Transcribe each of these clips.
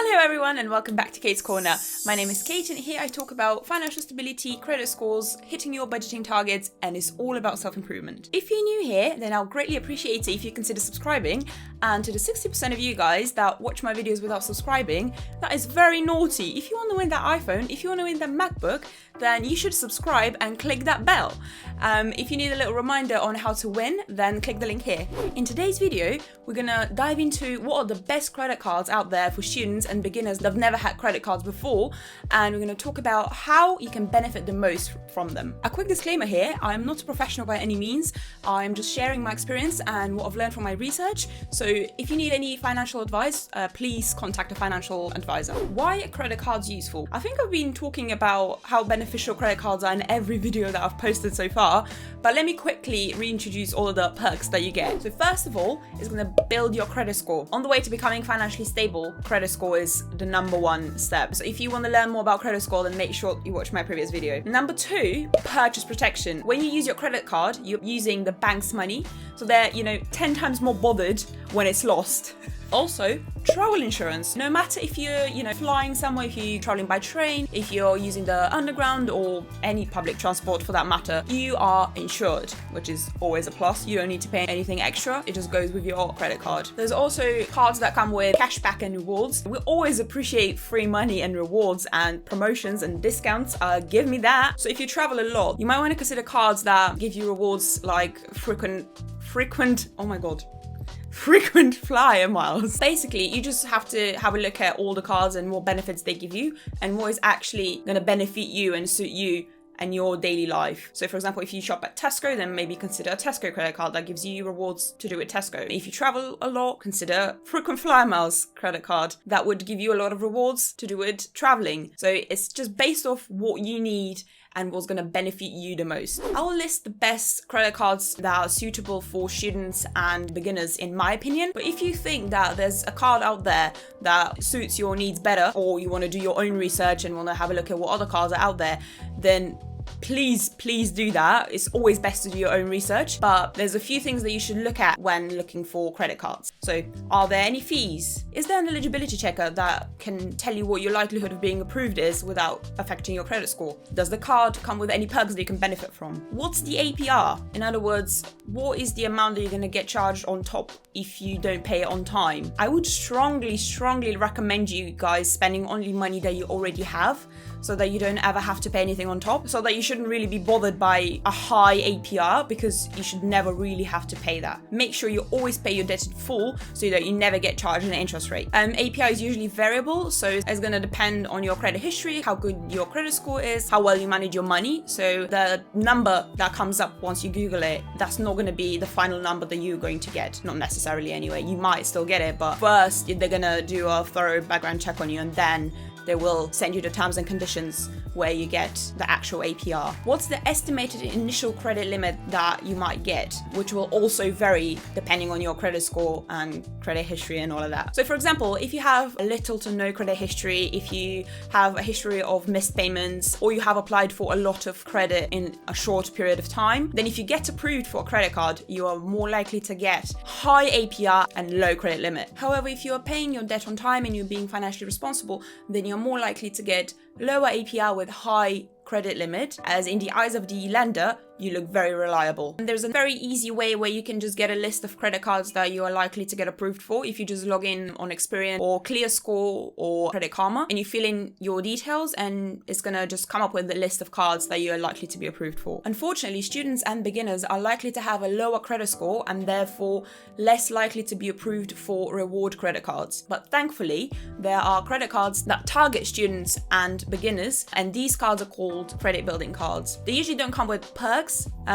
Hello everyone and welcome back to Kate's Corner. My name is Kate and here I talk about financial stability, credit scores, hitting your budgeting targets, and it's all about self-improvement. If you're new here, then I'll greatly appreciate it if you consider subscribing, and to the 60% of you guys that watch my videos without subscribing, that is very naughty. If you want to win that iPhone, if you want to win that MacBook, then you should subscribe and click that bell. If you need a little reminder on how to win, then click the link here. In today's video, we're gonna dive into what are the best credit cards out there for students and beginners that have never had credit cards before, and we're gonna talk about how you can benefit the most from them. A quick disclaimer here, I'm not a professional by any means. I'm just sharing my experience and what I've learned from my research. So if you need any financial advice, please contact a financial advisor. Why are credit cards useful? I think I've been talking about how beneficial credit cards are in every video that I've posted so far, but let me quickly reintroduce all of the perks that you get. So first of all, it's going to build your credit score. On the way to becoming financially stable, credit score is the number one step. So if you want to learn more about credit score, then make sure you watch my previous video. Number two, purchase protection. When you use your credit card, you're using the bank's money, so they're 10 times more bothered when it's lost. Also, travel insurance. No matter if you're, flying somewhere, if you're traveling by train, if you're using the underground or any public transport for that matter, you are insured, which is always a plus. You don't need to pay anything extra. It just goes with your credit card. There's also cards that come with cashback and rewards. We always appreciate free money and rewards and promotions and discounts. Give me that. So if you travel a lot, you might want to consider cards that give you rewards like frequent flyer miles. Basically, you just have to have a look at all the cards and what benefits they give you and what is actually going to benefit you and suit you and your daily life. So for example, if you shop at Tesco, then maybe consider a Tesco credit card that gives you rewards to do with Tesco. If you travel a lot, consider frequent flyer miles credit card that would give you a lot of rewards to do with traveling. So it's just based off what you need and what's going to benefit you the most. I'll list the best credit cards that are suitable for students and beginners in my opinion. But if you think that there's a card out there that suits your needs better, or you want to do your own research and want to have a look at what other cards are out there, then please do that. It's always best to do your own research, but there's a few things that you should look at when looking for credit cards. So, are there any fees? Is there an eligibility checker that can tell you what your likelihood of being approved is without affecting your credit score? Does the card come with any perks that you can benefit from? What's the APR? In other words, what is the amount that you're going to get charged on top if you don't pay it on time? I would strongly recommend you guys spending only money that you already have, so that you don't ever have to pay anything on top, so that you shouldn't really be bothered by a high APR, because you should never really have to pay that. Make sure you always pay your debt in full so that you never get charged an interest rate. APR is usually variable, so it's going to depend on your credit history, how good your credit score is, how well you manage your money. So the number that comes up once you Google it, that's not going to be the final number that you're going to get. Not necessarily anyway. You might still get it, but first they're going to do a thorough background check on you, and then they will send you the terms and conditions where you get the actual APR. What's the estimated initial credit limit that you might get, which will also vary depending on your credit score and credit history and all of that. So for example, if you have little to no credit history, if you have a history of missed payments, or you have applied for a lot of credit in a short period of time, then if you get approved for a credit card, you are more likely to get high APR and low credit limit. However, if you are paying your debt on time and you're being financially responsible, then you're more likely to get lower APR with high credit limit, as in the eyes of the lender, you look very reliable. And there's a very easy way where you can just get a list of credit cards that you are likely to get approved for. If you just log in on Experian or ClearScore or Credit Karma, and you fill in your details, and it's gonna just come up with a list of cards that you are likely to be approved for. Unfortunately, students and beginners are likely to have a lower credit score and therefore less likely to be approved for reward credit cards. But thankfully, there are credit cards that target students and beginners, and these cards are called credit building cards. They usually don't come with perks.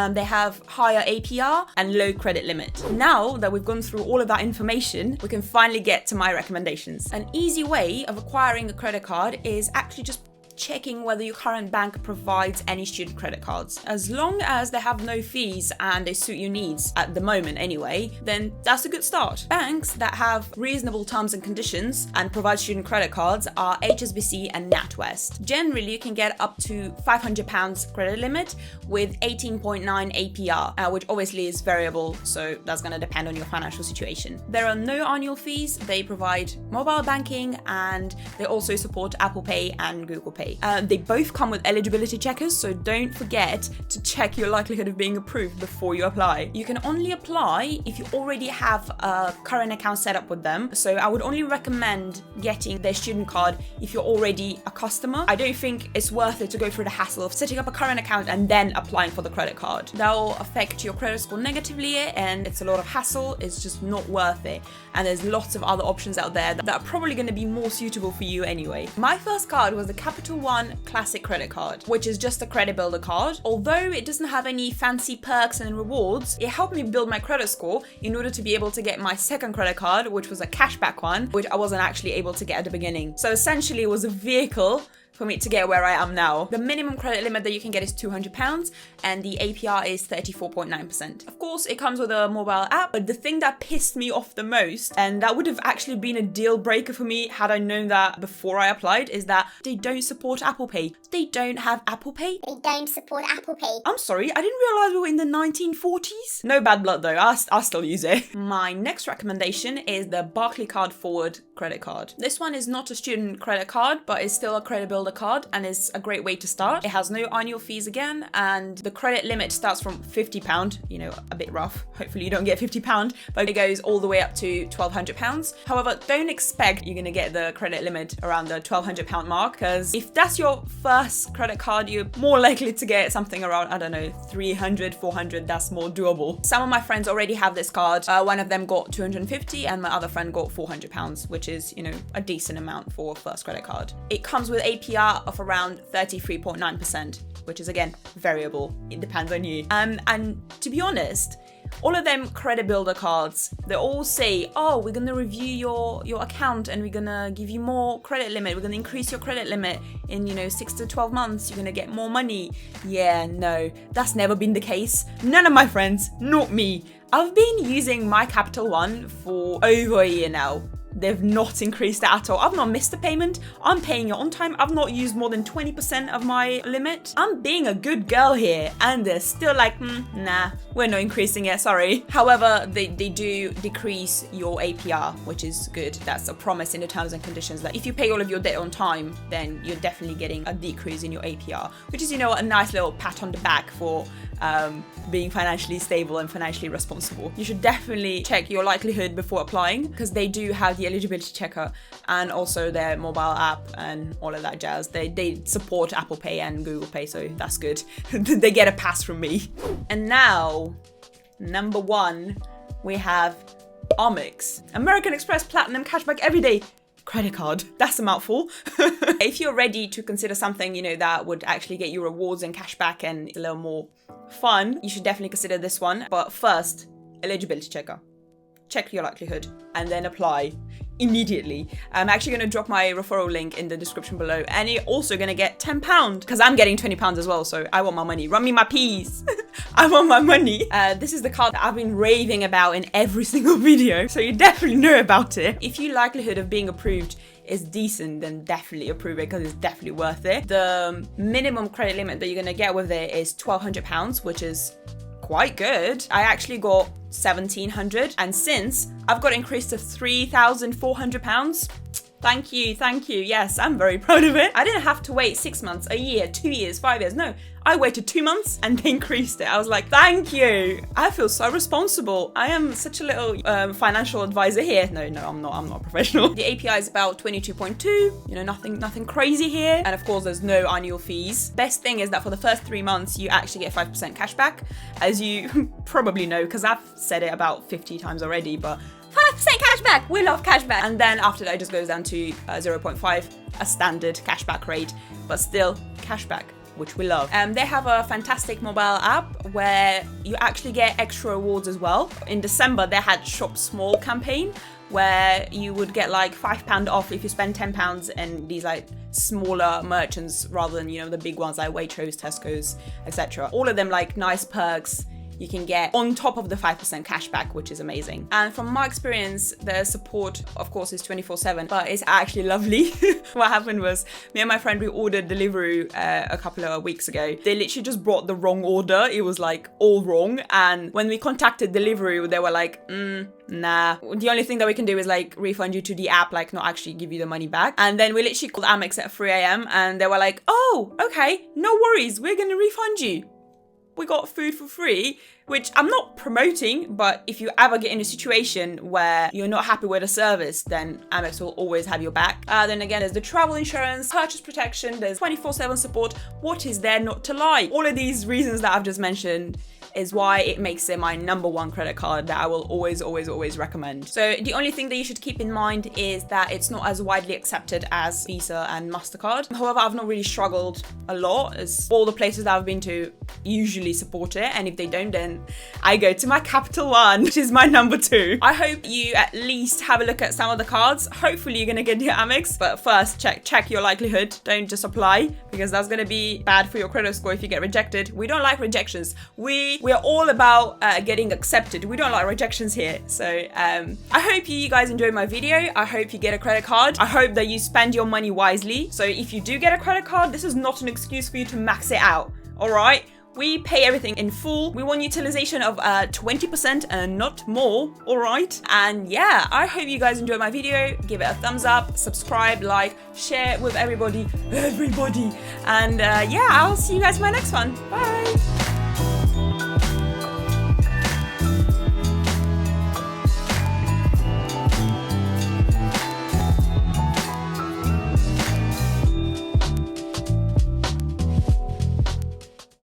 They have higher APR and low credit limit. Now that we've gone through all of that information, we can finally get to my recommendations. An easy way of acquiring a credit card is actually just checking whether your current bank provides any student credit cards. As long as they have no fees and they suit your needs at the moment anyway, then that's a good start. Banks that have reasonable terms and conditions and provide student credit cards are HSBC and NatWest. Generally, you can get up to £500 credit limit with 18.9 APR, which obviously is variable, so that's going to depend on your financial situation. There are no annual fees. They provide mobile banking and they also support Apple Pay and Google Pay. They both come with eligibility checkers, so don't forget to check your likelihood of being approved before you apply. You can only apply if you already have a current account set up with them, so I would only recommend getting their student card if you're already a customer. I don't think it's worth it to go through the hassle of setting up a current account and then applying for the credit card. That will affect your credit score negatively and it's a lot of hassle. It's just not worth it. And there's lots of other options out there that are probably going to be more suitable for you anyway. My first card was the CapitalOne Classic Credit Card, which is just a credit builder card. Although it doesn't have any fancy perks and rewards, it helped me build my credit score in order to be able to get my second credit card, which was a cashback one, which I wasn't actually able to get at the beginning. So essentially it was a vehicle for me to get where I am now. The minimum credit limit that you can get is £200 and the APR is 34.9%. Of course, it comes with a mobile app, but the thing that pissed me off the most, and that would have actually been a deal breaker for me had I known that before I applied, is that they don't support Apple Pay. They don't have Apple Pay. They don't support Apple Pay. I'm sorry, I didn't realize we were in the 1940s. No bad blood though, I still use it. My next recommendation is the Barclaycard Forward credit card. This one is not a student credit card, but it's still a credit builder card and is a great way to start. It has no annual fees again, and the credit limit starts from £50, you know, a bit rough. Hopefully you don't get £50, but it goes all the way up to £1,200. However, don't expect you're gonna get the credit limit around the £1,200 mark, because if that's your first credit card, you're more likely to get something around, I don't know, 300, 400, that's more doable. Some of my friends already have this card. One of them got 250 and my other friend got £400, which is, you know, a decent amount for a first credit card. It comes with APR of around 33.9%, which is again variable. It depends on you. And to be honest, all of them credit builder cards, they all say, oh, we're gonna review your account and we're gonna give you more credit limit. We're gonna increase your credit limit in, 6 to 12 months. You're gonna get more money. Yeah, no, that's never been the case. None of my friends, not me. I've been using my CapitalOne for over a year now. They've not increased it at all. I've not missed a payment. I'm paying it on time. I've not used more than 20% of my limit. I'm being a good girl here. And they're still like, nah, we're not increasing it, sorry. However, they do decrease your APR, which is good. That's a promise in the terms and conditions that if you pay all of your debt on time, then you're definitely getting a decrease in your APR, which is, a nice little pat on the back for being financially stable and financially responsible. You should definitely check your likelihood before applying, because they do have the eligibility checker and also their mobile app and all of that jazz. They support Apple Pay and Google Pay, so that's good. They get a pass from me. And now, number one, we have Amex, American Express Platinum Cashback Everyday Credit Card. That's a mouthful. If you're ready to consider something, that would actually get you rewards and cashback and a little more fun, you should definitely consider this one. But first, eligibility checker. Check your likelihood and then apply immediately. I'm actually going to drop my referral link in the description below, and you're also going to get £10 because I'm getting £20 as well, so I want my money. Run me my peas. I want my money. This is the card that I've been raving about in every single video, so you definitely know about it. If your likelihood of being approved is decent, then definitely approve it because it's definitely worth it. The minimum credit limit that you're going to get with it is £1,200, which is quite good. I actually got £1,700, and since I've got increased to £3,400. Thank you. Yes, I'm very proud of it. I didn't have to wait 6 months, a year, 2 years, 5 years. No, I waited 2 months and they increased it. I was like, thank you. I feel so responsible. I am such a little financial advisor here. No, I'm not professional. The API is about 22.2, nothing crazy here. And of course, there's no annual fees. Best thing is that for the first 3 months, you actually get 5% cashback, as you probably know, because I've said it about 50 times already, but 5% cashback. We love cashback. And then after that, it just goes down to 0.5, a standard cashback rate, but still cashback. which we love. They have a fantastic mobile app where you actually get extra rewards as well. In December, they had Shop Small campaign where you would get like £5 off if you spend £10 in these like smaller merchants rather than, you know, the big ones like Waitrose, Tesco's, etc. All of them like nice perks you can get on top of the 5% cashback, which is amazing. And from my experience, the support, of course, is 24/7, but it's actually lovely. What happened was me and my friend, we ordered Deliveroo a couple of weeks ago. They literally just brought the wrong order. It was like all wrong. And when we contacted Deliveroo, they were like, nah. The only thing that we can do is like refund you to the app, like not actually give you the money back. And then we literally called Amex at 3 a.m. and they were like, oh, okay, no worries. We're going to refund you. We got food for free, which I'm not promoting, but if you ever get in a situation where you're not happy with a service, then Amex will always have your back. Then again, there's the travel insurance, purchase protection, there's 24/7 support. What is there not to like? All of these reasons that I've just mentioned is why it makes it my #1 credit card that I will always recommend. So the only thing that you should keep in mind is that it's not as widely accepted as Visa and MasterCard. However, I've not really struggled a lot, as all the places that I've been to usually support it, and if they don't, then I go to my CapitalOne, which is my #2. I hope you at least have a look at some of the cards. Hopefully you're gonna get your Amex, but first check your likelihood. Don't just apply, because that's gonna be bad for your credit score if you get rejected. We don't like rejections. We're all about getting accepted. We don't like rejections here. So I hope you guys enjoyed my video. I hope you get a credit card. I hope that you spend your money wisely. So if you do get a credit card, this is not an excuse for you to max it out. All right? We pay everything in full. We want utilization of 20% and not more, all right? And yeah, I hope you guys enjoyed my video. Give it a thumbs up, subscribe, like, share it with everybody. And yeah, I'll see you guys in my next one. Bye.